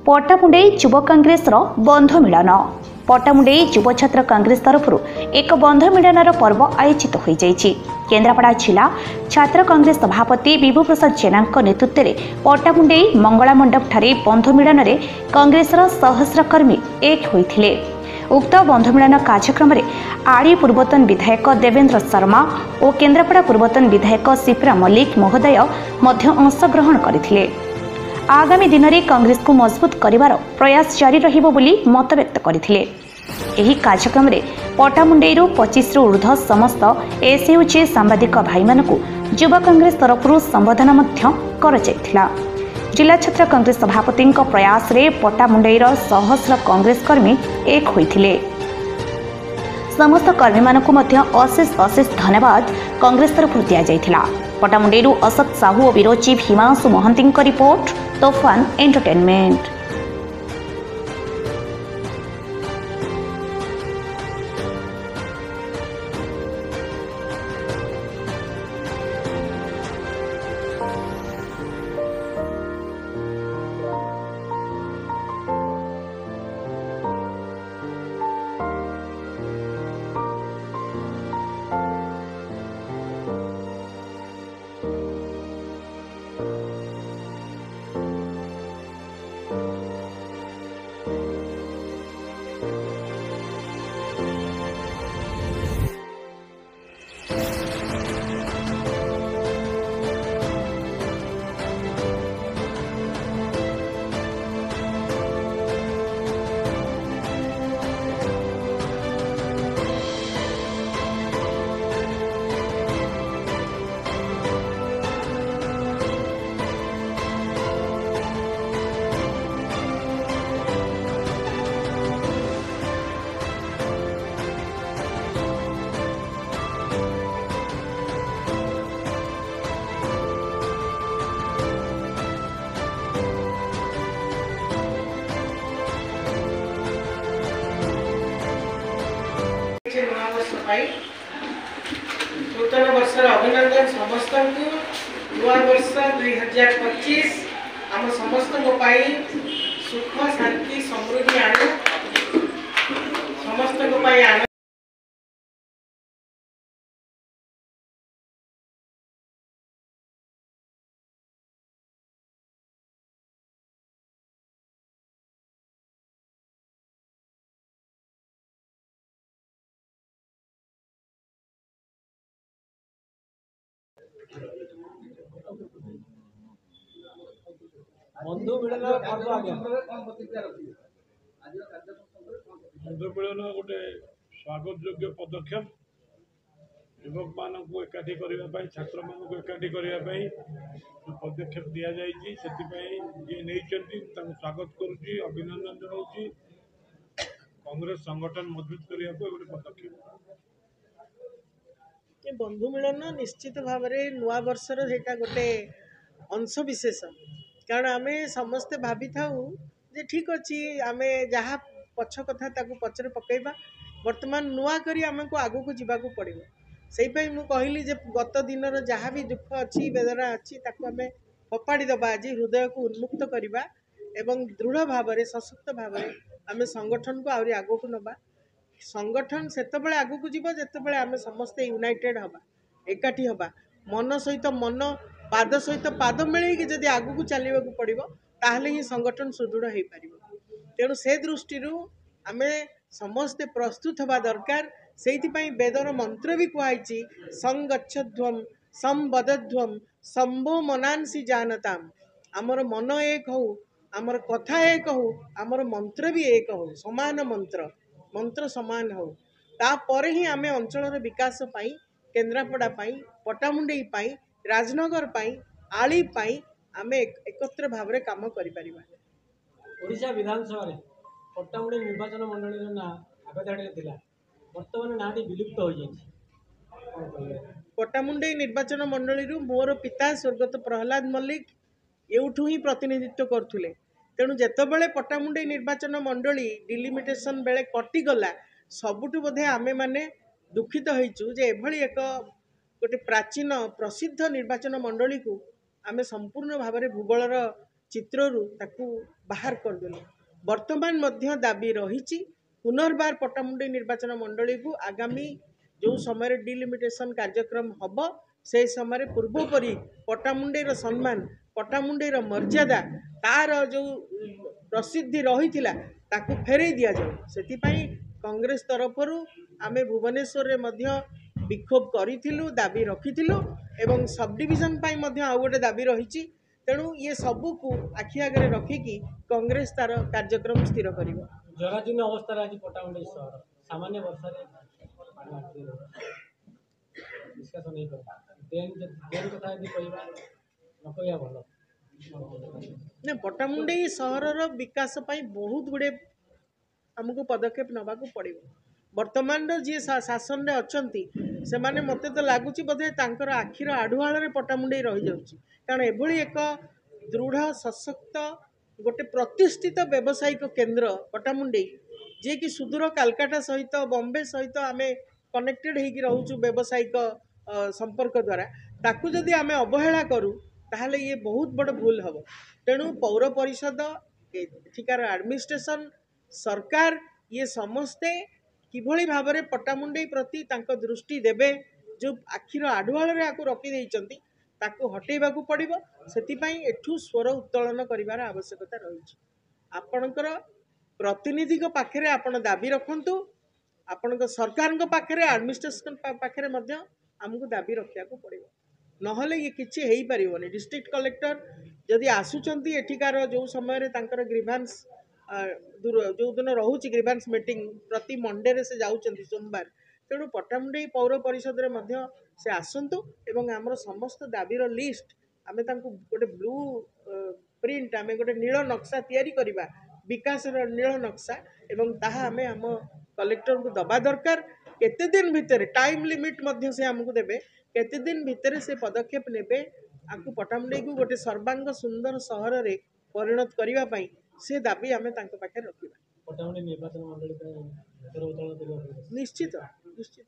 पट्टामुंडेई युव कांग्रेस बंधु मिलन। पट्टामुंडेई युव छात्र कांग्रेस तरफ एक बंधु मिलनर पर्व आयोजित हो केन्द्रापड़ा जिला छात्र कांग्रेस सभापति विभु प्रसाद जेना नेतृत्व में पट्टामुंडेई मंगला मंडप ठारे बंधु मिलन में कांग्रेसर सहस्र कर्मी एक होते। उक्त बंधु मिलन कार्यक्रम में आड़ी पूर्वतन विधायक देवेंद्र शर्मा और केन्द्रापड़ा पूर्वतन विधायक सिप्रा मल्लिक महोदय अंशग्रहण करथिले। आगामी दिन में कांग्रेस को मजबूत करिवार प्रयास जारी रहिबो बोली मत व्यक्त करथिले। एही कार्यक्रम में पट्टामुंडेई 25 रु ऊर्ध्व समस्त एसयूजे सांबादिक भाई मानकु युवा कांग्रेस तरफ संबोधन मध्य कराଯାଇଥିଲା। जिला छात्र कांग्रेस सभापति प्रयास रे पट्टामुंडेई सहस्र कांग्रेस कर्मी एक होइथिले। समस्त कर्मी मानकु मध्य अशेष अशेष धन्यवाद कांग्रेस तरफ दिया जाइथिला। पट्टामुंडेई असत साहू और विरोचीव हिमांशु महंती रिपोर्ट तोफान एंटरटेनमेंट। नूतन वर्षर अभिनंदन समस्त नुआ वर्ष 2025 आम समस्त सुख शांति समृद्धि आनु समस्त आनंद। बंधु मिलन गोटे स्वागत योग्य पदक्षेप युवक मान एकाठी करने छात्र मान एकाठी करने पदक्षेप दि जाए स्वागत करुच्ची अभिनंदन जनाऊँ। कांग्रेस संगठन मजबूत करने गोटे पदक्षेप बंधु मिलन निश्चित भाव में नुआ वर्षर सेटा गोटे अंश विशेष कारण आम समस्ते भावी था जे ठीक अच्छी आम जहाँ पछ कथा पचर पकईबा वर्तमान नुआ करी आमको आगू को जीवाक पड़ो से मु कहली जे गत दिन जहाँ भी दुख अच्छी वेदना अच्छी आम फपाड़ी दबा आज हृदय को उन्मुक्त करवा एवं दृढ़ भाव में सशक्त भाव में आम संगठन को आहरी आगू को नबा। संगठन सेतबेले आगू को जीव जेतेबेले आम समस्ते यूनाइटेड हवा एकाठी हवा मन सहित मन पाद सहित पाद मिलैकि जदि आगू को चलने को पड़ो ताहले ही संगठन सुदृढ़ हो पार। तेणु से दृष्टि आम समस्ते प्रस्तुत हवा दरकार। से वेदर मंत्र भी कहुई संगच्छध्वम संवदध्वम संभो मनांसी जानताम। आमर मन एक हो आमर कथा एक हो आमर मंत्र भी एक हो समान मंत्र मंत्र समान हो तापर ही आम अंचल विकास पाई केन्द्रापड़ा पाई पट्टामुंडेई पाई राजनगर पाई आली पाई आम एकत्र भाव में काम करें। ओडिशा विधानसभा पट्टामुंडेई निर्वाचन मंडल ना आगधाड़ी बर्तमान ना विलुप्त हो जाए। पट्टामुंडेई निर्वाचन मंडल मोर पिता स्वर्गत प्रहलाद मल्लिक एवठू ही प्रतिनिधित्व करथुले। तेणु जेतेबेले पट्टामुंडेई निर्वाचन मंडली डिलिमिटेशन बेले कटिगला सबुठु बोधे आमे माने दुखित होइचु जे एभली एक गोटे प्राचीन प्रसिद्ध निर्वाचन मंडली को आमे संपूर्ण भाव में भूगोलर चित्रु ताकू बाहर करदेलु। वर्तमान मध्य दाबी रही पुनर्बार पट्टामुंडई निर्वाचन मंडली को आगामी जो समय डिलिमिटेशन कार्यक्रम हम से समय पूर्वपरी पट्टामुंडईर सम्मान पट्टामुंडईर मर्यादा तार जो प्रसिद्धि रही ताकू फेरई दि जाऊ से कांग्रेस तरफ आमे भुवनेश्वर रे मध्य विक्षोभ करूँ दाबी रखीलु एवं सब डिविजन आउ गोटे दाबी रही तेणु ये सबू को आखि आगे रखिकी कांग्रेस तार कार्यक्रम स्थिर कर जराजीर्ण अवस्था आज पट्टामुंडई सहर सामान्य वर्षा निष्कासन नहीं कर कथा यदि कहवा न कहवा भल ना पट्टामुंडई सहर विकास बहुत गुड़े आमको पदक्षेप नवा पड़ो। वर्तमान जी शासन अच्छा से माने मते तो लगुच बोधे तांकर आखिर आढ़ुआल पट्टामुंडई रही जाऊँगी कारण एभली एक दृढ़ सशक्त गोटे प्रतिष्ठित व्यावसायिक केन्द्र पट्टामुंडई जे कि सुदूर कालकाटा सहित बॉम्बे सहित आम कनेक्टेड होगी रोचु व्यावसायिक संपर्क द्वारा ताकू जदि आम अवहेला करूँ ताहले ये बहुत बड़ भूल हम। तेणु पौर परिषद एठिकार एडमिनिस्ट्रेशन सरकार ये समस्ते किभली भाव में पट्टामुंडई प्रति तांको दृष्टि देवे जो आखिर आढ़ुआल रखी ताको हटेबा पड़ो से एठू स्वर उत्तोलन करिवार आवश्यकता रही। आपणकर प्रतिनिधि पाखे आपण दाबी रखंतु आपण सरकार पाखे एडमिनिस्ट्रेशन पाखे आमको दाबी रखा पड़ो नहले ये किसी हो पारनी। डिस्ट्रिक्ट कलेक्टर जदि आसुचंती एठिकार जो समय ग्रीभांस जो दिन रोचे ग्रीभांस मीटिंग प्रति मंडे से जाऊँच सोमवार तेणु पट्टामुंडई पौर परिषद से आसतु एवं आमर समस्त दाबीर लिस्ट आमे तांको गोटे ब्लू प्रिंट आमे गोटे नील नक्शा तैयारी करिबा विकास नील नक्शा एवं ताहा आमे आम कलेक्टर को दबा दरकार केते दिन भितर टाइम लिमिट मध्य से आमको देबे केते दिन भितर से पदक्षेप नेबे आकु पट्टामुंडई को गोटे सर्वांग सुंदर सहर रे परिणत करिबा पई से दाबी आमे तांको पाखे रखिबा। पट्टामुंडई निर्वाचन मंडली निश्चित निश्चित